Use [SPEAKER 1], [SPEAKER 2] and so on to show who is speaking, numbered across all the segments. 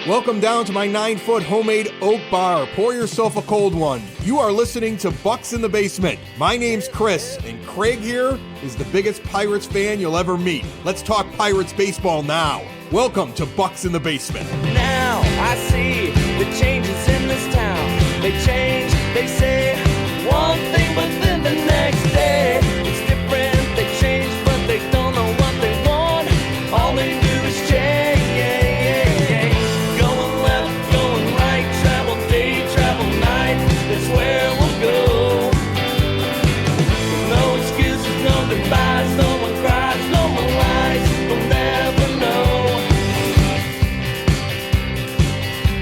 [SPEAKER 1] Welcome down to my 9-foot homemade oak bar. Pour yourself a cold one. You are listening to Bucs in the Basement. My name's Chris, and Craig here is the biggest Pirates fan you'll ever meet. Let's talk Pirates baseball now. Welcome to Bucs in the Basement.
[SPEAKER 2] Now I see the changes in this town. They change, they say one thing, but then the next day it's different. They change, but they don't know what they want. All they do is change. Going left, going right, travel day, travel night. That's where we'll go. No excuses, no goodbyes, no one cries, no one lies. We'll never know.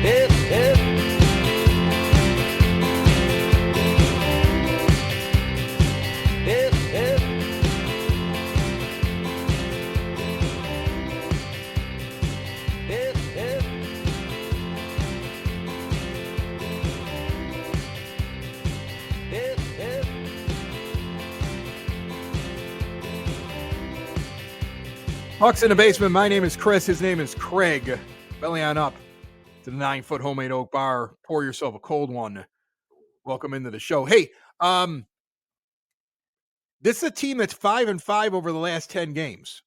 [SPEAKER 2] If
[SPEAKER 1] Bucs in the Basement. My name is Chris. His name is Craig. Belly on up to the 9-foot homemade oak bar. Pour yourself a cold one. Welcome into the show. Hey, this is a team that's 5-5 over the last 10 games.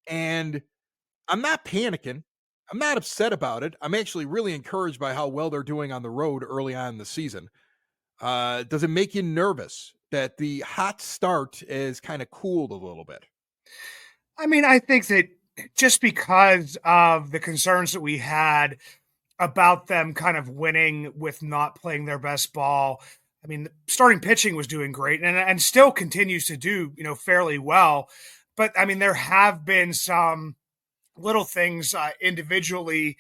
[SPEAKER 1] And I'm not panicking. I'm not upset about it. I'm actually really encouraged by how well they're doing on the road early on in the season. Does it make you nervous that the hot start is kind of cooled a little bit?
[SPEAKER 3] I mean, I think that just because of the concerns that we had about them kind of winning with not playing their best ball, I mean, starting pitching was doing great and still continues to do, fairly well. But I mean, there have been some little things individually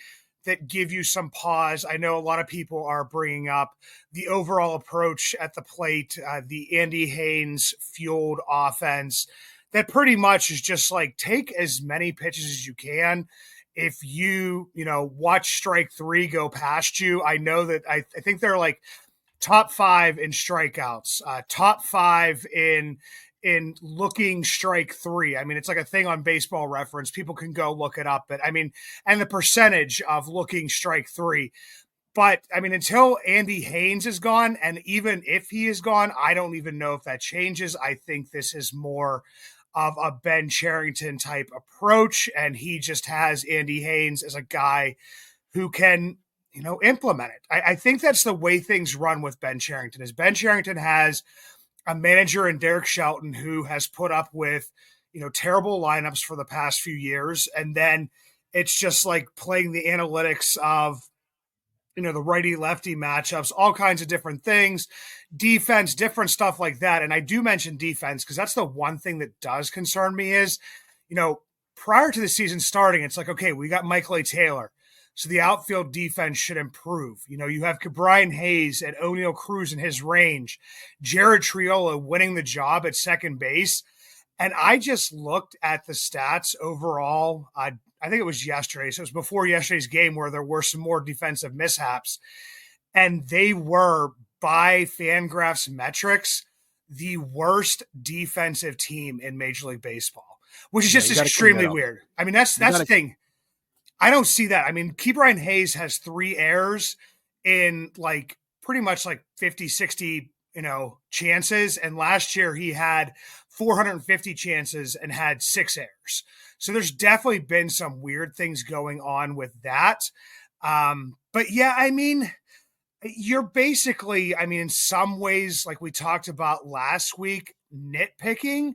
[SPEAKER 3] that give you some pause. I know a lot of people are bringing up the overall approach at the plate, the Andy Haynes fueled offense. That pretty much is just like take as many pitches as you can. If you, watch strike three go past you, I know that I think they're like top 5 in strikeouts, top 5 in looking strike three. I mean, it's like a thing on Baseball Reference. People can go look it up. But I mean, and the percentage of looking strike three. But I mean, until Andy Haynes is gone, and even if he is gone, I don't even know if that changes. I think this is more of a Ben Cherington type approach, and he just has Andy Haynes as a guy who can, implement it. I think that's the way things run with Ben Cherington. Is Ben Cherington has a manager in Derek Shelton who has put up with, terrible lineups for the past few years, and then it's just like playing the analytics of the righty-lefty matchups, all kinds of different things, defense, different stuff like that. And I do mention defense because that's the one thing that does concern me is, prior to the season starting, it's like, okay, we got Michael A. Taylor, so the outfield defense should improve. You have Brian Hayes and O'Neal Cruz in his range, Jared Triolo winning the job at second base. And I just looked at the stats overall. I think it was yesterday. So it was before yesterday's game where there were some more defensive mishaps. And they were, by Fangraphs metrics, the worst defensive team in Major League Baseball, which is just extremely weird. I mean, that's the thing. I don't see that. I mean, Brian Hayes has 3 errors in like pretty much like 50, 60, chances. And last year he had 450 chances and had 6 errors. So there's definitely been some weird things going on with that. But yeah, I mean, you're basically, in some ways, like we talked about last week, nitpicking,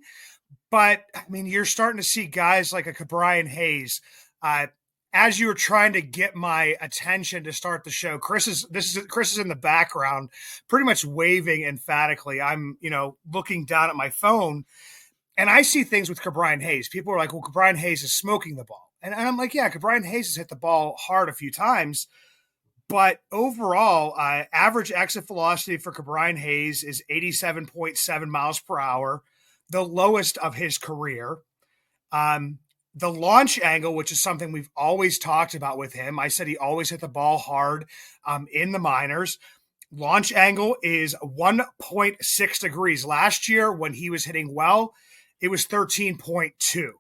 [SPEAKER 3] but I mean, you're starting to see guys like a Brian Hayes, as you were trying to get my attention to start the show. Chris is in the background, pretty much waving emphatically. I'm, looking down at my phone, and I see things with Brian Hayes. People are like, well, Brian Hayes is smoking the ball. And I'm like, yeah, Brian Hayes has hit the ball hard a few times. But overall, average exit velocity for Brian Hayes is 87.7 miles per hour, the lowest of his career. The launch angle, which is something we've always talked about with him. I said he always hit the ball hard in the minors. Launch angle is 1.6 degrees. Last year, when he was hitting well, it was 13.2.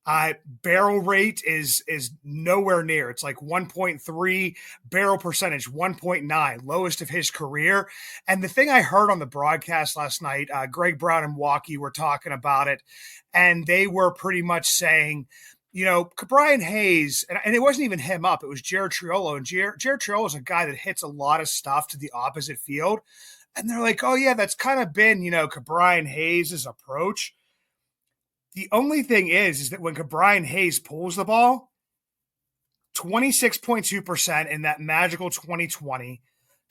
[SPEAKER 3] Barrel rate is nowhere near. It's like 1.3, barrel percentage 1.9, lowest of his career. And the thing I heard on the broadcast last night, Greg Brown and Walkie were talking about it, and they were pretty much saying, Brian Hayes, and it wasn't even him up, it was Jared Triolo. And Jared Triolo is a guy that hits a lot of stuff to the opposite field. And they're like, oh, yeah, that's kind of been, Brian Hayes' approach. The only thing is that when Brian Hayes pulls the ball, 26.2% in that magical 2020,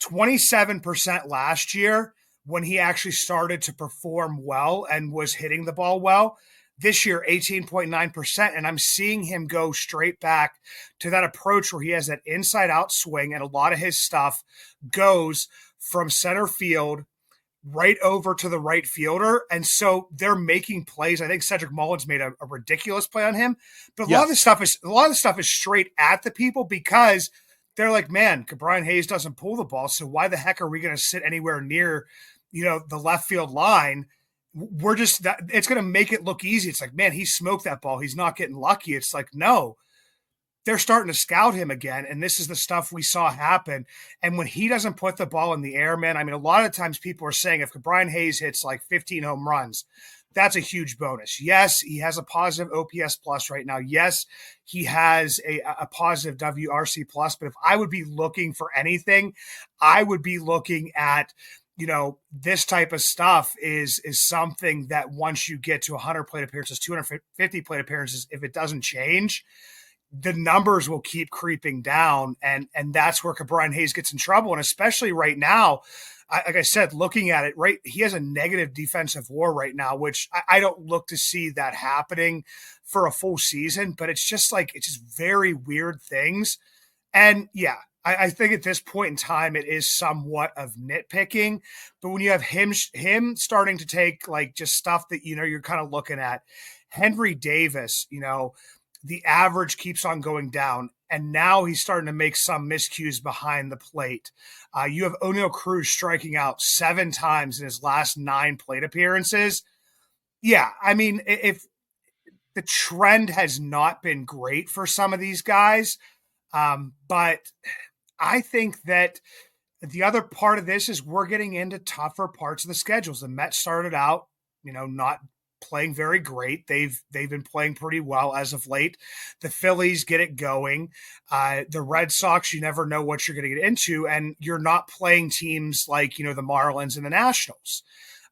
[SPEAKER 3] 27% last year when he actually started to perform well and was hitting the ball well. This year, 18.9%. And I'm seeing him go straight back to that approach where he has that inside-out swing, and a lot of his stuff goes from center field right over to the right fielder. And so they're making plays. I think Cedric Mullins made a ridiculous play on him, but a lot of the stuff is straight at the people, because they're like, man, Brian Hayes doesn't pull the ball. So why the heck are we going to sit anywhere near, the left field line? We're just that it's going to make it look easy. It's like, man, he smoked that ball. He's not getting lucky. It's like, no, they're starting to scout him again. And this is the stuff we saw happen. And when he doesn't put the ball in the air, man, I mean, a lot of times people are saying if Brian Hayes hits like 15 home runs, that's a huge bonus. Yes, he has a positive OPS plus right now. Yes, he has a positive WRC plus. But if I would be looking for anything, I would be looking at, this type of stuff is something that once you get to 100 plate appearances, 250 plate appearances, if it doesn't change, the numbers will keep creeping down. And that's where Brian Hayes gets in trouble. And especially right now, like I said, looking at it, right, he has a negative defensive WAR right now, which I don't look to see that happening for a full season, but it's just very weird things. And yeah, I think at this point in time, it is somewhat of nitpicking, but when you have him starting to take like just stuff that, you're kind of looking at Henry Davis, the average keeps on going down, and now he's starting to make some miscues behind the plate. You have O'Neal Cruz striking out 7 times in his last 9 plate appearances. Yeah, I mean, if the trend has not been great for some of these guys, but I think that the other part of this is we're getting into tougher parts of the schedules. The Mets started out, not playing very great. They've been playing pretty well as of late. The Phillies get it going. The Red Sox, you never know what you're going to get into, and you're not playing teams like, the Marlins and the Nationals.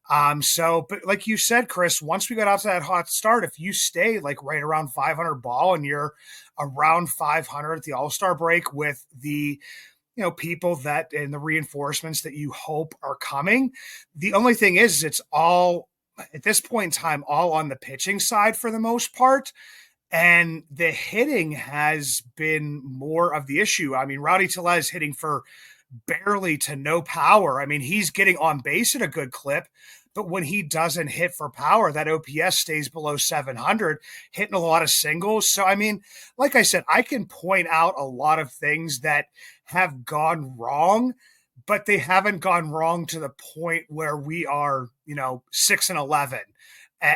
[SPEAKER 3] But like you said, Chris, once we got off to that hot start, if you stay like right around 500 ball and you're around 500 at the All-Star break with the, people that and the reinforcements that you hope are coming, the only thing is it's all at this point in time, all on the pitching side for the most part. And the hitting has been more of the issue. I mean, Rowdy Tellez hitting for barely to no power. I mean, he's getting on base at a good clip, but when he doesn't hit for power, that OPS stays below 700, hitting a lot of singles. So, I mean, like I said, I can point out a lot of things that have gone wrong, but they haven't gone wrong to the point where we are, 6-11,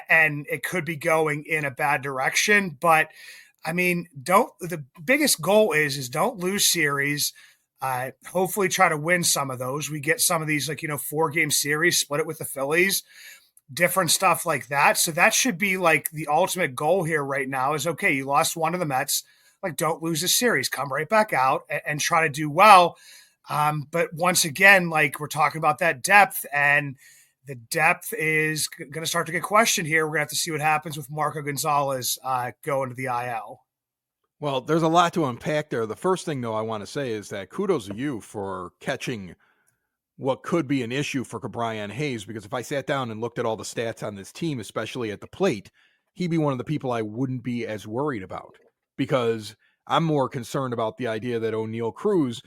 [SPEAKER 3] and it could be going in a bad direction. But I mean, the biggest goal is don't lose series. Hopefully try to win some of those. We get some of these 4-game series, split it with the Phillies, different stuff like that. So that should be like the ultimate goal here right now is, okay, you lost one to the Mets, don't lose a series, come right back out and try to do well. But once again, we're talking about that depth, and the depth is going to start to get questioned here. We're going to have to see what happens with Marco Gonzales going to the IL.
[SPEAKER 1] Well, there's a lot to unpack there. The first thing, though, I want to say is that kudos to you for catching what could be an issue for Brian Hayes, because if I sat down and looked at all the stats on this team, especially at the plate, he'd be one of the people I wouldn't be as worried about, because I'm more concerned about the idea that O'Neal Cruz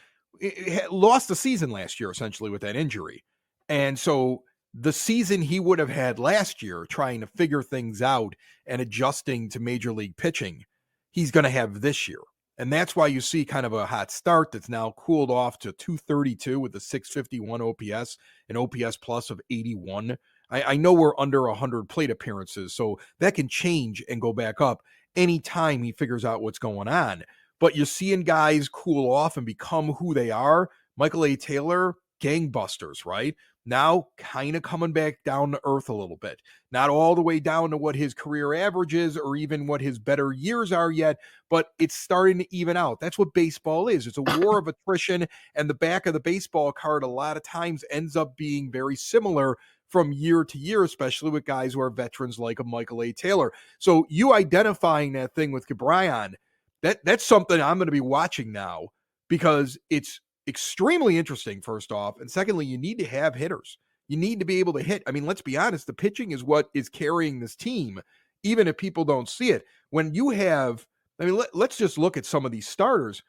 [SPEAKER 1] lost the season last year, essentially, with that injury. And so the season he would have had last year trying to figure things out and adjusting to major league pitching, he's going to have this year. And that's why you see kind of a hot start that's now cooled off to 232 with a 651 OPS, an OPS plus of 81. I know we're under 100 plate appearances, so that can change and go back up. anytime he figures out what's going on. But you're seeing guys cool off and become who they are. Michael A. Taylor, gangbusters, right? Now kind of coming back down to earth a little bit. Not all the way down to what his career average is or even what his better years are yet, but it's starting to even out. That's what baseball is. It's a war of attrition, and the back of the baseball card a lot of times ends up being very similar from year to year, especially with guys who are veterans like a Michael A. Taylor. So you identifying that thing with Cabrian, that's something I'm going to be watching now because it's extremely interesting, first off. And secondly, you need to have hitters. You need to be able to hit. I mean, let's be honest, the pitching is what is carrying this team, even if people don't see it. When you have, I mean, let's just look at some of these starters.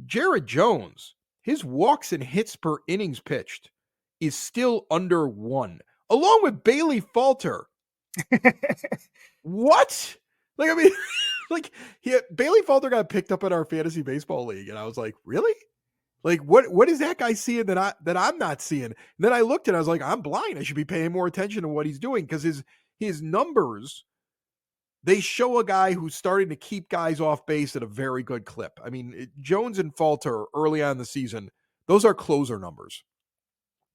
[SPEAKER 1] Jared Jones, his walks and hits per innings pitched is still under 1, along with Bailey Falter. What? Like, I mean, like, Bailey Falter got picked up in our fantasy baseball league, and I was like, really? Like, what is that guy seeing that I'm not seeing? And then I looked and I was like, I'm blind. I should be paying more attention to what he's doing because his numbers, they show a guy who's starting to keep guys off base at a very good clip. I mean, Jones and Falter early on in the season, those are closer numbers.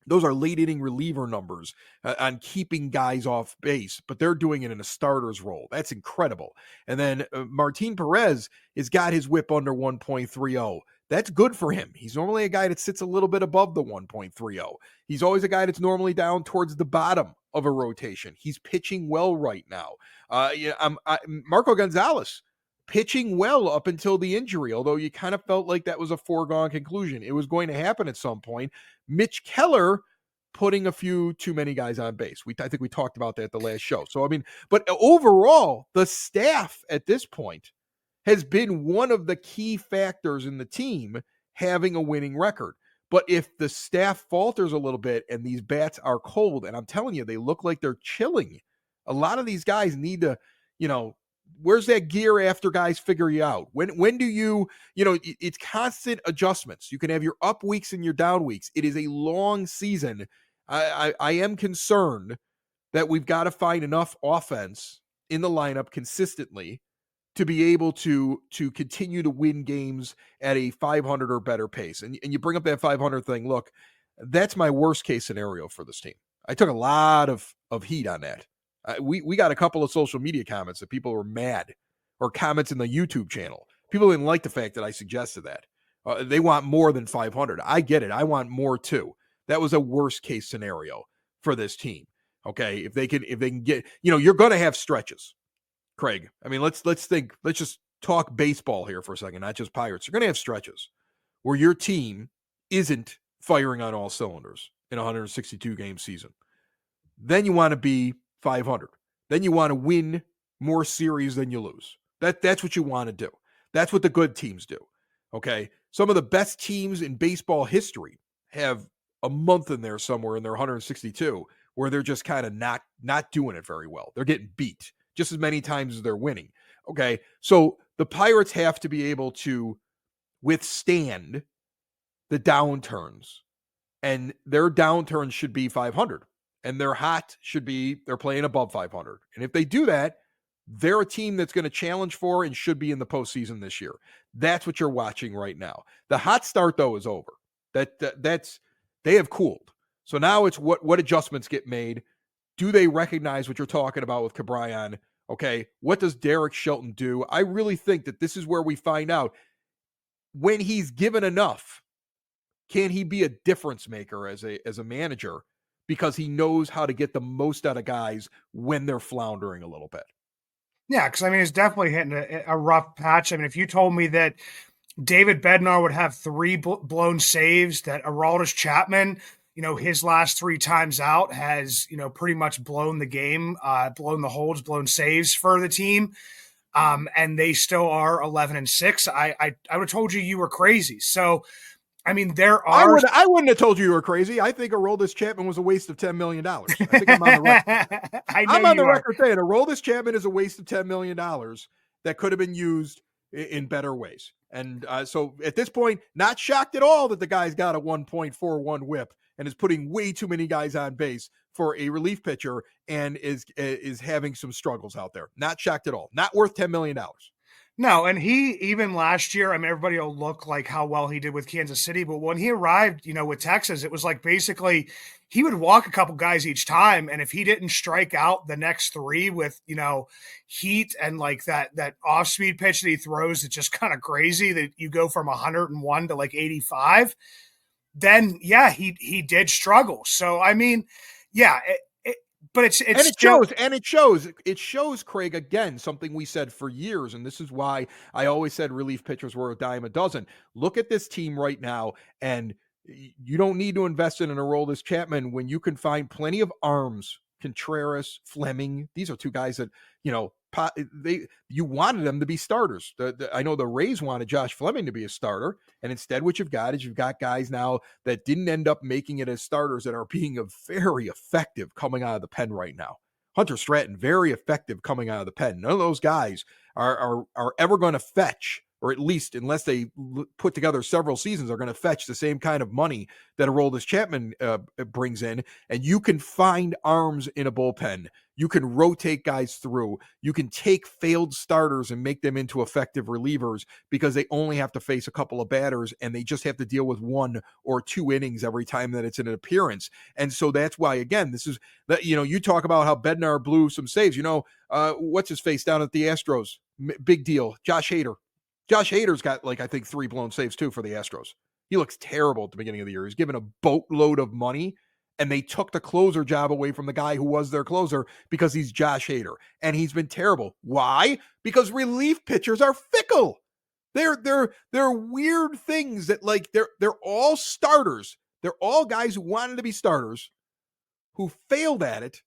[SPEAKER 1] Those are late inning reliever numbers on keeping guys off base, but they're doing it in a starter's role. That's incredible. And then Martin Perez has got his whip under 1.30. That's good for him. He's normally a guy that sits a little bit above the 1.30. He's always a guy that's normally down towards the bottom of a rotation. He's pitching well right now. Marco Gonzales, pitching well up until the injury, although you kind of felt like that was a foregone conclusion. It was going to happen at some point. Mitch Keller putting a few too many guys on base. I think we talked about that at the last show. So, I mean, but overall, the staff at this point has been one of the key factors in the team having a winning record. But if the staff falters a little bit and these bats are cold, and I'm telling you, they look like they're chilling, a lot of these guys need to, where's that gear after guys figure you out? When do you, it's constant adjustments. You can have your up weeks and your down weeks. It is a long season. I am concerned that we've got to find enough offense in the lineup consistently to be able to continue to win games at a 500 or better pace. And you bring up that 500 thing. Look, that's my worst case scenario for this team. I took a lot of heat on that. We got a couple of social media comments that people were mad, or comments in the YouTube channel. People didn't like the fact that I suggested that. They want more than 500. I get it. I want more too. That was a worst case scenario for this team. Okay. If they can get, you're going to have stretches, Craig. I mean, let's just talk baseball here for a second, not just Pirates. You're going to have stretches where your team isn't firing on all cylinders in a 162 game season. Then you want to be 500. Then you want to win more series than you lose. That's what you want to do. That's what the good teams do. Okay. Some of the best teams in baseball history have a month in there somewhere in their 162 where they're just kind of not doing it very well. They're getting beat just as many times as they're winning. Okay. So the Pirates have to be able to withstand the downturns, and their downturns should be 500. And their hot should be they're playing above 500. And if they do that, they're a team that's going to challenge for and should be in the postseason this year. That's what you're watching right now. The hot start, though, is over. That's they have cooled. So now it's what adjustments get made. Do they recognize what you're talking about with Cabrian? Okay, what does Derek Shelton do? I really think that this is where we find out when he's given enough. Can he be a difference maker as a manager? Because he knows how to get the most out of guys when they're floundering a little bit.
[SPEAKER 3] Yeah, because, I mean, it's definitely hitting a rough patch. I mean, if you told me that David Bednar would have 3 blown saves, that Aroldis Chapman, his last 3 times out has, pretty much blown the game, blown the holds, blown saves for the team, and they still are 11-6, I would have told you were crazy. So, I mean, there are.
[SPEAKER 1] I wouldn't have told you were crazy. I think Aroldis Chapman was a waste of $10 million. I think I'm on the record. I'm on the record saying Aroldis Chapman is a waste of $10 million that could have been used in better ways. And so at this point, not shocked at all that the guy's got a 1.41 whip and is putting way too many guys on base for a relief pitcher and is having some struggles out there. Not shocked at all. Not worth $10 million.
[SPEAKER 3] No, and he even last year, I mean, everybody will look like how well he did with Kansas City, but when he arrived, with Texas, it was like basically he would walk a couple guys each time, and if he didn't strike out the next three with heat and like that off speed pitch that he throws, it's just kind of crazy that you go from 101 to like 85. Then yeah, he did struggle. So I mean, yeah, but it's
[SPEAKER 1] And it
[SPEAKER 3] still
[SPEAKER 1] shows, and it shows, Craig, again, something we said for years, and this is why I always said relief pitchers were a dime a dozen. Look at this team right now, and you don't need to invest in an Aroldis Chapman when you can find plenty of arms. Contreras, Fleming, these are two guys that, you wanted them to be starters. I know the Rays wanted Josh Fleming to be a starter, and instead what you've got is you've got guys now that didn't end up making it as starters that are being very effective coming out of the pen right now. Hunter Stratton, very effective coming out of the pen. None of those guys are ever going to fetch, or at least unless they put together several seasons, are going to fetch the same kind of money that Aroldis Chapman brings in. And you can find arms in a bullpen. You can rotate guys through. You can take failed starters and make them into effective relievers because they only have to face a couple of batters and they just have to deal with 1 or 2 innings every time that it's in an appearance. And so that's why, again, this is that, you talk about how Bednar blew some saves. What's his face down at the Astros? Big deal. Josh Hader. Josh Hader's got, I think 3 blown saves too for the Astros. He looks terrible at the beginning of the year. He's given a boatload of money, and they took the closer job away from the guy who was their closer because he's Josh Hader, and he's been terrible. Why? Because relief pitchers are fickle. They're weird things that they're all starters. They're all guys who wanted to be starters, who failed at it,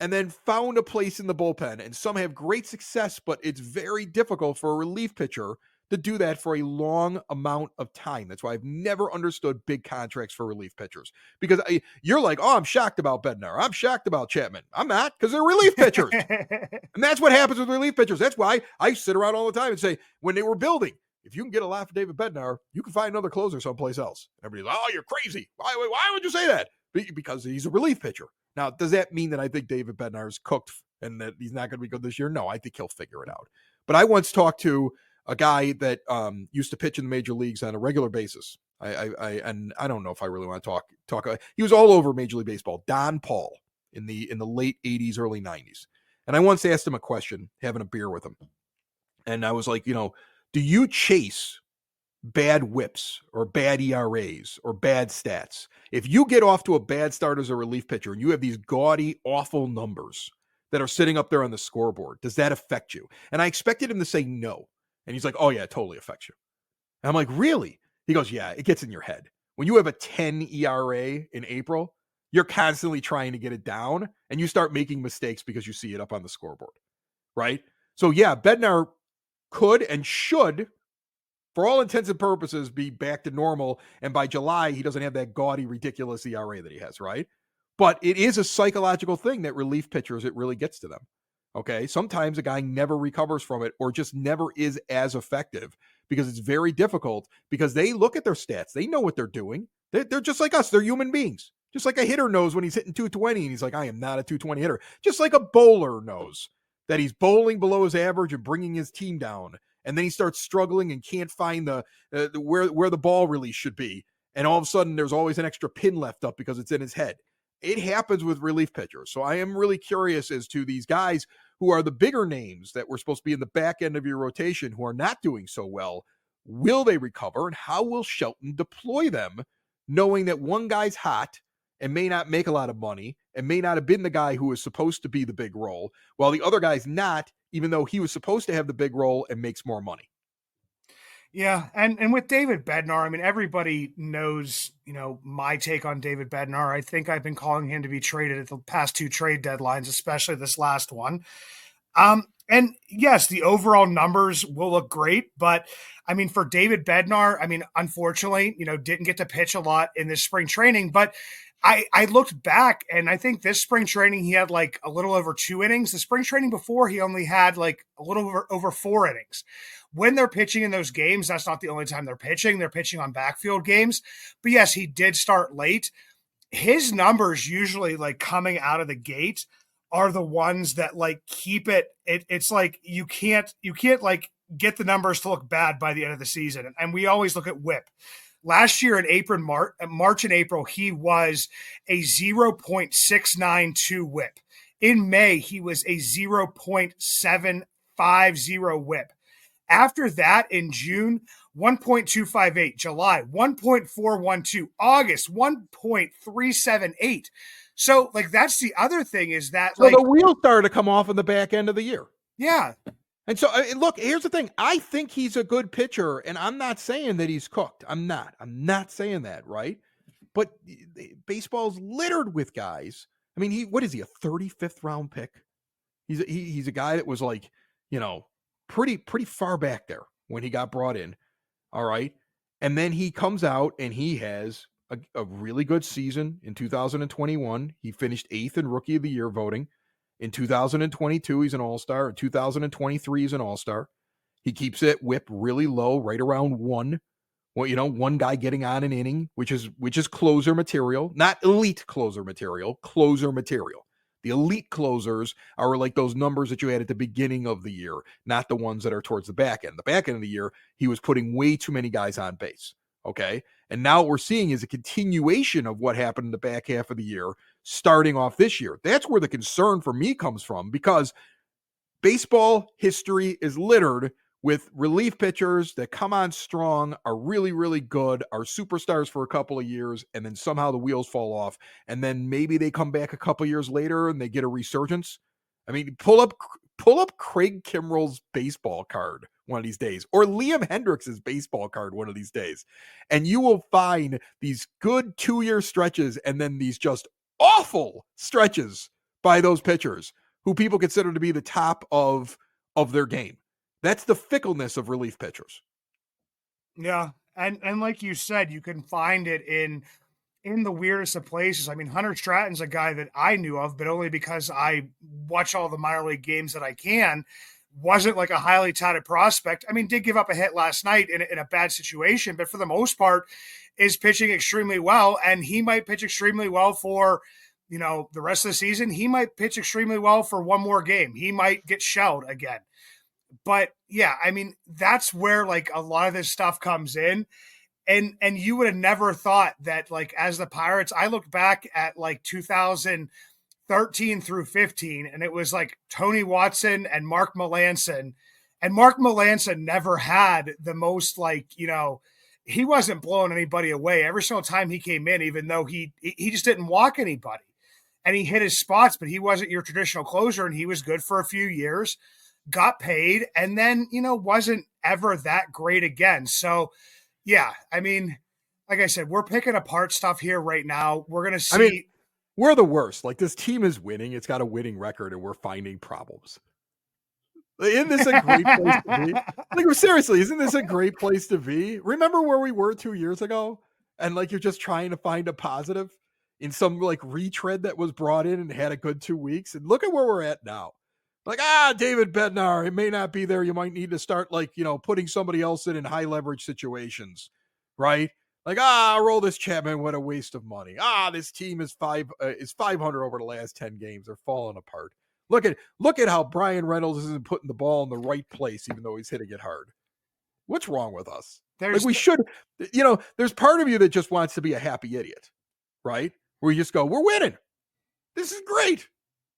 [SPEAKER 1] and then found a place in the bullpen. And some have great success, but it's very difficult for a relief pitcher to do that for a long amount of time. That's why I've never understood big contracts for relief pitchers, because you're like, oh, I'm shocked about Bednar. I'm shocked about Chapman. I'm not, because they're relief pitchers. And that's what happens with relief pitchers. That's why I sit around all the time and say, when they were building, if you can get a lot for David Bednar, you can find another closer someplace else. Everybody's like, oh, you're crazy. Why would you say that? Because he's a relief pitcher. Now, does that mean that I think David Bednar is cooked and that he's not going to be good this year? No, I think he'll figure it out. But I once talked to a guy that used to pitch in the major leagues on a regular basis. And I don't know if I really want to talk. He was all over Major League Baseball. Don Paul in the late 80s, early 90s. And I once asked him a question, having a beer with him. And I was like, do you chase bad whips or bad ERAs or bad stats? If you get off to a bad start as a relief pitcher and you have these gaudy, awful numbers that are sitting up there on the scoreboard, does that affect you? And I expected him to say no. And he's like, oh yeah, it totally affects you. And I'm like, really? He goes, yeah, it gets in your head. When you have a 10 ERA in April, you're constantly trying to get it down and you start making mistakes because you see it up on the scoreboard, right? So yeah, Bednar could and should, for all intents and purposes, be back to normal. And by July, he doesn't have that gaudy, ridiculous ERA that he has, right? But it is a psychological thing that relief pitchers, it really gets to them. Okay. Sometimes a guy never recovers from it or just never is as effective because it's very difficult, because they look at their stats. They know what they're doing. They're just like us. They're human beings. Just like a hitter knows when he's hitting 220 and he's like, I am not a 220 hitter. Just like a bowler knows that he's bowling below his average and bringing his team down. And then he starts struggling and can't find where the ball really should be. And all of a sudden there's always an extra pin left up because it's in his head. It happens with relief pitchers. So I am really curious as to these guys who are the bigger names that were supposed to be in the back end of your rotation who are not doing so well. Will they recover, and how will Shelton deploy them, knowing that one guy's hot and may not make a lot of money and may not have been the guy who was supposed to be the big role, while the other guy's not, even though he was supposed to have the big role and makes more money?
[SPEAKER 3] Yeah, and with David Bednar, I mean, everybody knows, my take on David Bednar. I think I've been calling him to be traded at the past 2 trade deadlines, especially this last one. And yes, the overall numbers will look great, but I mean, for David Bednar, I mean, unfortunately, didn't get to pitch a lot in this spring training, but I looked back and I think this spring training, he had like a little over 2 innings. The spring training before, he only had like a little over 4 innings. When they're pitching in those games, that's not the only time they're pitching. They're pitching on backfield games. But yes, he did start late. His numbers usually like coming out of the gate are the ones that like keep it. It's like you can't like get the numbers to look bad by the end of the season. And we always look at whip. Last year in March and April, he was a 0.692 whip. In May, he was a 0.750 whip. After that, in June, 1.258, July, 1.412, August, 1.378. So, like, that's the other thing is that,
[SPEAKER 1] So the wheels started to come off in the back end of the year.
[SPEAKER 3] Yeah.
[SPEAKER 1] And so, look, here's the thing. I think he's a good pitcher, and I'm not saying that he's cooked. I'm not saying that, right? But baseball's littered with guys. I mean, what is he, a 35th round pick? He's a guy that was like, pretty far back there when he got brought in. All right. And then he comes out and he has a really good season in 2021. He finished 8th in Rookie of the Year voting. In 2022, he's an all-star. In 2023, he's an all-star. He keeps it whip really low, right around 1. Well, one guy getting on an inning, which is closer material, not elite closer material, closer material. The elite closers are like those numbers that you had at the beginning of the year, not the ones that are towards the back end. The back end of the year, he was putting way too many guys on base. Okay. And now what we're seeing is a continuation of what happened in the back half of the year, starting off this year. That's where the concern for me comes from, because baseball history is littered with relief pitchers that come on strong, are really, really good, are superstars for a couple of years, and then somehow the wheels fall off. And then maybe they come back a couple years later and they get a resurgence. I mean, pull up Craig Kimbrell's baseball card one of these days, or Liam Hendricks's baseball card one of these days, and you will find these good 2-year stretches and then these just awful stretches by those pitchers who people consider to be the top of their game. That's the fickleness of relief pitchers.
[SPEAKER 3] Yeah. And like you said, you can find it in the weirdest of places. I mean, Hunter Stratton's a guy that I knew of, but only because I watch all the minor league games that I can. Wasn't like a highly touted prospect. I mean, did give up a hit last night in a bad situation, but for the most part is pitching extremely well. And he might pitch extremely well for, the rest of the season. He might pitch extremely well for one more game. He might get shelled again. But yeah, I mean, that's where like a lot of this stuff comes in. And you would have never thought that, like, as the Pirates, I look back at like 2013 through 15, and it was like Tony Watson and Mark Melancon. And Mark Melancon never had the most, like, he wasn't blowing anybody away every single time he came in, even though he just didn't walk anybody. And he hit his spots, but he wasn't your traditional closer, and he was good for a few years, got paid, and then, wasn't ever that great again. So, yeah, I mean, like I said, we're picking apart stuff here right now. We're going to see. I mean,
[SPEAKER 1] we're the worst. Like, this team is winning. It's got a winning record, and we're finding problems. Isn't this a great place to be? Like, seriously, isn't this a great place to be? Remember where we were 2 years ago? And, like, you're just trying to find a positive in some, like, retread that was brought in and had a good 2 weeks. And look at where we're at now. Like, David Bednar, it may not be there. You might need to start, like, putting somebody else in high leverage situations, right? Like, roll this Chapman, what a waste of money. This team is 500 over the last 10 games. They're falling apart. Look at how Brian Reynolds isn't putting the ball in the right place, even though he's hitting it hard. What's wrong with us? There's part of you that just wants to be a happy idiot, right? Where you just go, we're winning. This is great.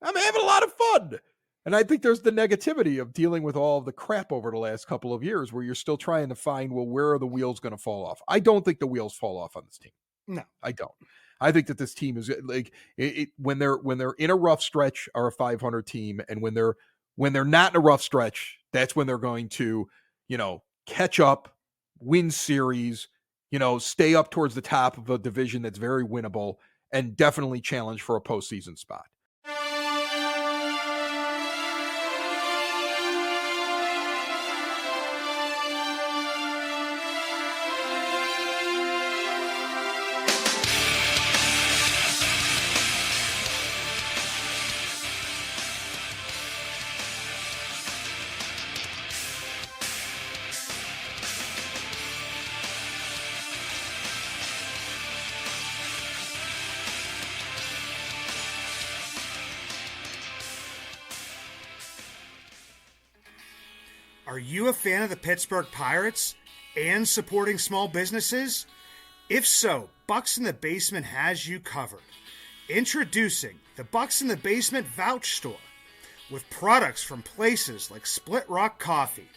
[SPEAKER 1] I'm having a lot of fun. And I think there's the negativity of dealing with all of the crap over the last couple of years where you're still trying to find, well, where are the wheels going to fall off? I don't think the wheels fall off on this team.
[SPEAKER 3] No,
[SPEAKER 1] I don't. I think that this team is like when they're in a rough stretch are a 500 team. And when they're not in a rough stretch, that's when they're going to, catch up, win series, stay up towards the top of a division that's very winnable and definitely challenge for a postseason spot.
[SPEAKER 3] Are you a fan of the Pittsburgh Pirates and supporting small businesses? If so, Bucs in the Basement has you covered. Introducing the Bucs in the Basement VOUCH store with products from places like Split Rock Coffee.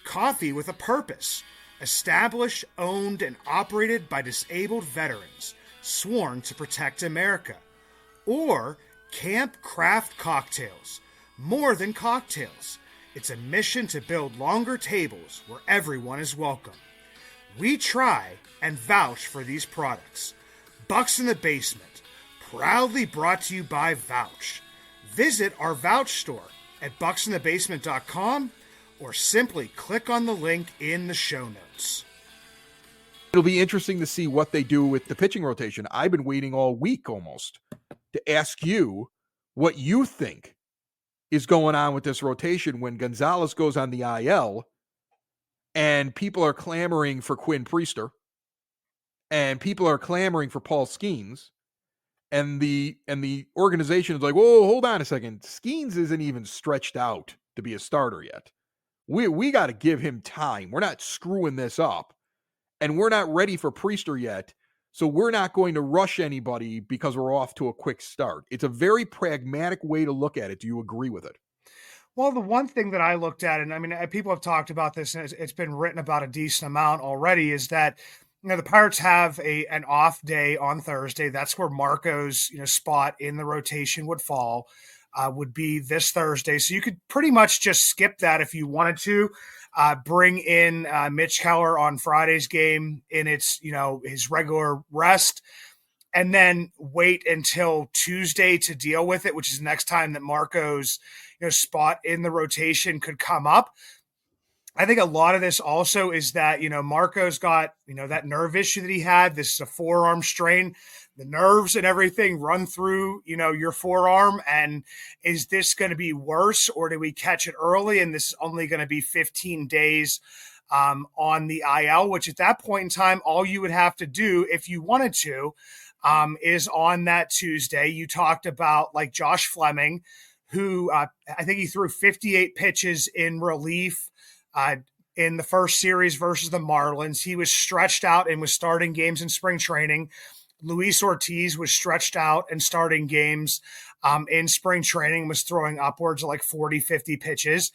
[SPEAKER 3] Coffee with a purpose. Established, owned, and operated by disabled veterans, sworn to protect America. Or Camp Craft Cocktails. More than cocktails. It's a mission to build longer tables where everyone is welcome. We try and vouch for these products. Bucs in the Basement, proudly brought to you by Vouch. Visit our Vouch store at bucsinthebasement.com or simply click on the link in the show notes.
[SPEAKER 1] It'll be interesting to see what they do with the pitching rotation. I've been waiting all week almost to ask you what you think is going on with this rotation when Gonzales goes on the IL and people are clamoring for Quinn Priester and people are clamoring for Paul Skeens, and the organization is like, whoa, hold on a second. Skeens isn't even stretched out to be a starter yet. We got to give him time. We're not screwing this up, and we're not ready for Priester yet. So we're not going to rush anybody because we're off to a quick start. It's a very pragmatic way to look at it. Do you agree with it?
[SPEAKER 3] Well, the one thing that I looked at, and I mean, people have talked about this, and it's been written about a decent amount already, is that the Pirates have an off day on Thursday. That's where Marco's spot in the rotation would fall. Would be this Thursday, so you could pretty much just skip that if you wanted to. Bring in Mitch Keller on Friday's game in its his regular rest, and then wait until Tuesday to deal with it, which is the next time that Marco's spot in the rotation could come up. I think a lot of this also is that Marco's got that nerve issue that he had. This is a forearm strain. The nerves and everything run through your forearm, and is this going to be worse, or do we catch it early and this is only going to be 15 days on the IL, which at that point in time all you would have to do if you wanted to is on that Tuesday. You talked about like Josh Fleming, who I think he threw 58 pitches in relief in the first series versus the Marlins. He was stretched out and was starting games in spring training. Luis Ortiz was stretched out and starting games in spring training, was throwing upwards of like 40, 50 pitches.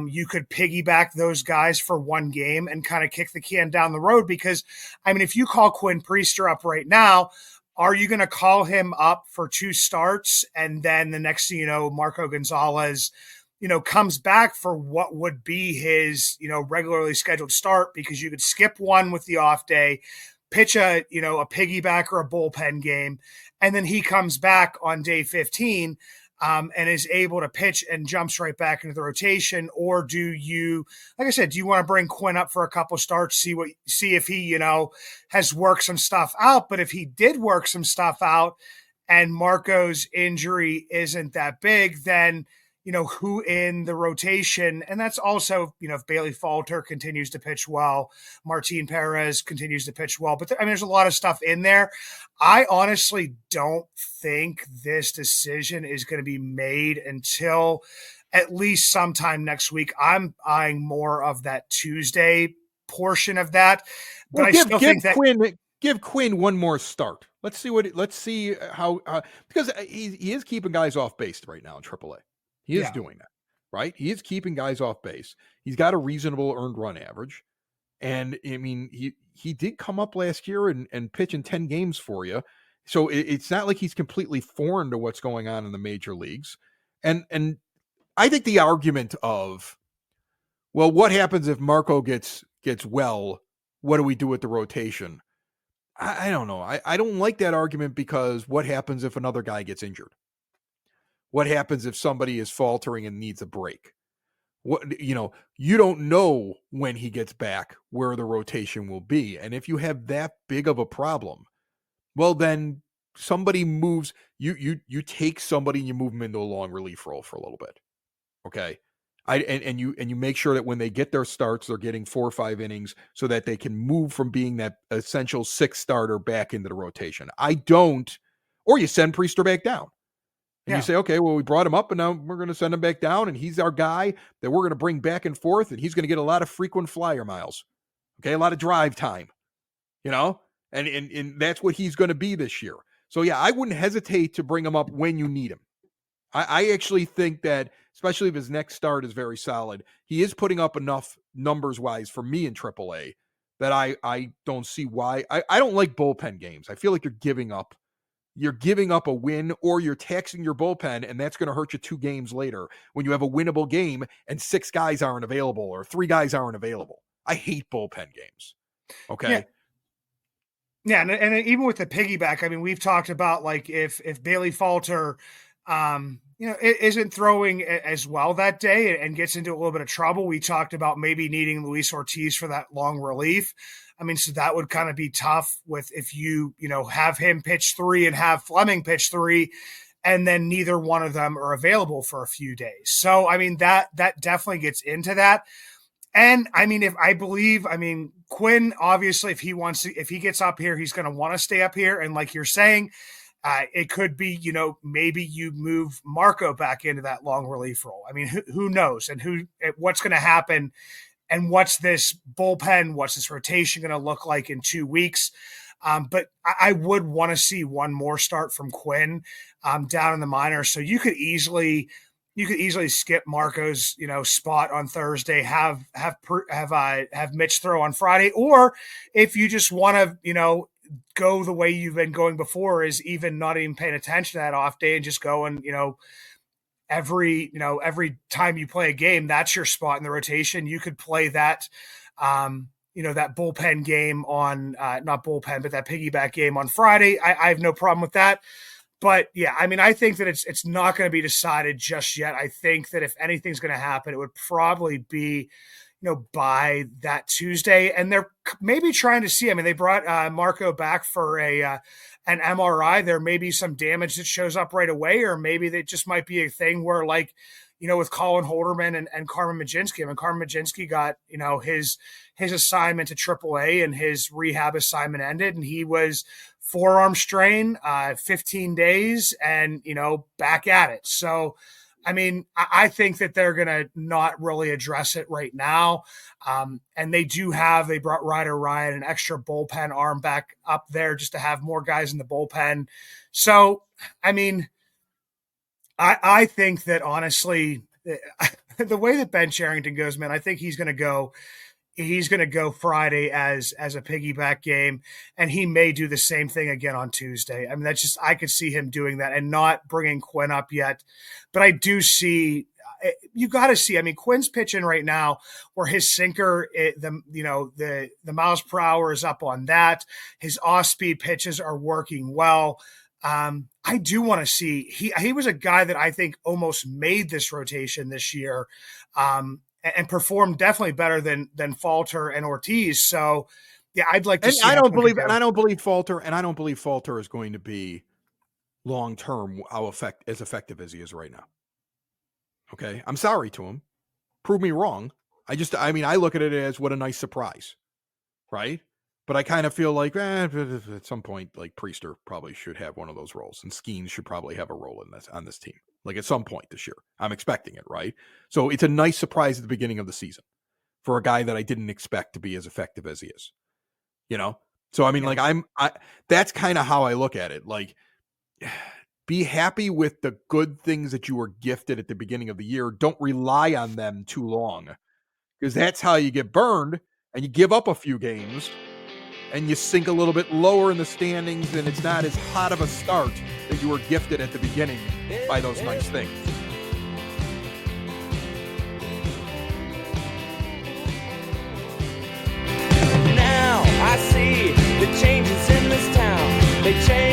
[SPEAKER 3] You could piggyback those guys for one game and kind of kick the can down the road, because, I mean, if you call Quinn Priester up right now, are you going to call him up for 2 starts and then the next thing you know, Marco Gonzales comes back for what would be his, regularly scheduled start, because you could skip one with the off day, pitch a piggyback or a bullpen game, and then he comes back on day 15 and is able to pitch and jumps right back into the rotation? Or do you, like I said, do you want to bring Quinn up for a couple starts, see if he, has worked some stuff out? But if he did work some stuff out and Marco's injury isn't that big, then who in the rotation? And that's also, if Bailey Falter continues to pitch well, Martin Perez continues to pitch well. But there's a lot of stuff in there. I honestly don't think this decision is going to be made until at least sometime next week. I'm eyeing more of that Tuesday portion of that. But I still think that
[SPEAKER 1] give Quinn one more start. Let's see how because he is keeping guys off base right now in AAA. He is doing that, right? He is keeping guys off base. He's got a reasonable earned run average. And I mean, he did come up last year and pitch in 10 games for you. So it's not like he's completely foreign to what's going on in the major leagues. And I think the argument of, well, what happens if Marco gets well? What do we do with the rotation? I don't know. I don't like that argument, because what happens if another guy gets injured? What happens if somebody is faltering and needs a break? You don't know when he gets back where the rotation will be. And if you have that big of a problem, well, then somebody moves, you take somebody and you move them into a long relief role for a little bit. Okay. And you make sure that when they get their starts, they're getting 4 or 5 innings so that they can move from being that essential 6th starter back into the rotation. Or you send Priester back down. And you say, okay, well, we brought him up and now we're going to send him back down. And he's our guy that we're going to bring back and forth. And he's going to get a lot of frequent flyer miles. Okay. A lot of drive time, and that's what he's going to be this year. So yeah, I wouldn't hesitate to bring him up when you need him. I actually think that, especially if his next start is very solid, he is putting up enough numbers wise for me in AAA that I don't see why. I don't like bullpen games. I feel like you're giving up a win, or you're taxing your bullpen, and that's going to hurt you 2 games later when you have a winnable game and 6 guys aren't available or 3 guys aren't available. I hate bullpen games. Okay.
[SPEAKER 3] Yeah. And even with the piggyback, I mean, we've talked about like if Bailey Falter, isn't throwing as well that day and gets into a little bit of trouble. We talked about maybe needing Luis Ortiz for that long relief. I mean, so that would kind of be tough with if you have him pitch 3 and have Fleming pitch 3, and then neither one of them are available for a few days. So, I mean, that definitely gets into that. And I mean, Quinn, obviously, if he gets up here, he's going to want to stay up here. And like you're saying, it could be, maybe you move Marco back into that long relief role. I mean, who knows, and what's going to happen, and what's this bullpen, what's this rotation going to look like in 2 weeks? But I would want to see one more start from Quinn down in the minors. So you could easily skip Marco's, spot on Thursday, have Mitch throw on Friday, or if you just want to, go the way you've been going before, is even not even paying attention to that off day and just going, every time you play a game, that's your spot in the rotation. You could play that, that bullpen game on, not bullpen, but that piggyback game on Friday. I have no problem with that. But yeah, I mean, I think that it's not going to be decided just yet. I think that if anything's going to happen, it would probably be, by that Tuesday. And they're maybe trying to see, I mean, they brought Marco back for an MRI. There may be some damage that shows up right away, or maybe that just might be a thing where, like, with Colin Holderman and Carmen Majinski. I mean, Carmen Majinski got, his assignment to AAA, and his rehab assignment ended, and he was forearm strain, 15 days, and, back at it. So, I mean, I think that they're going to not really address it right now. And they brought Ryder Ryan, an extra bullpen arm, back up there just to have more guys in the bullpen. So, I mean, I think that honestly, the way that Ben Cherington goes, man, I think he's going to go Friday as a piggyback game, and he may do the same thing again on Tuesday. I mean, I could see him doing that and not bringing Quinn up yet. But I do see, you got to see, I mean, Quinn's pitching right now where his sinker, the miles per hour is up on that. His off-speed pitches are working well. I do want to see, he was a guy that I think almost made this rotation this year. And performed definitely better than Falter and Ortiz. So yeah, I'd like to see.
[SPEAKER 1] I don't believe Falter is going to be long-term as effective as he is right now. Okay. I'm sorry to him. Prove me wrong. I look at it as what a nice surprise. Right. But I kind of feel like at some point, like Priester probably should have one of those roles, and Skeens should probably have a role on this team. Like at some point this year, I'm expecting it, right? So it's a nice surprise at the beginning of the season for a guy that I didn't expect to be as effective as he is, So, I mean, that's kind of how I look at it. Like, be happy with the good things that you were gifted at the beginning of the year. Don't rely on them too long, because that's how you get burned, and you give up a few games and you sink a little bit lower in the standings, and it's not as hot of a start that you were gifted at the beginning by those nice things.
[SPEAKER 2] Now I see the changes in this town. They change.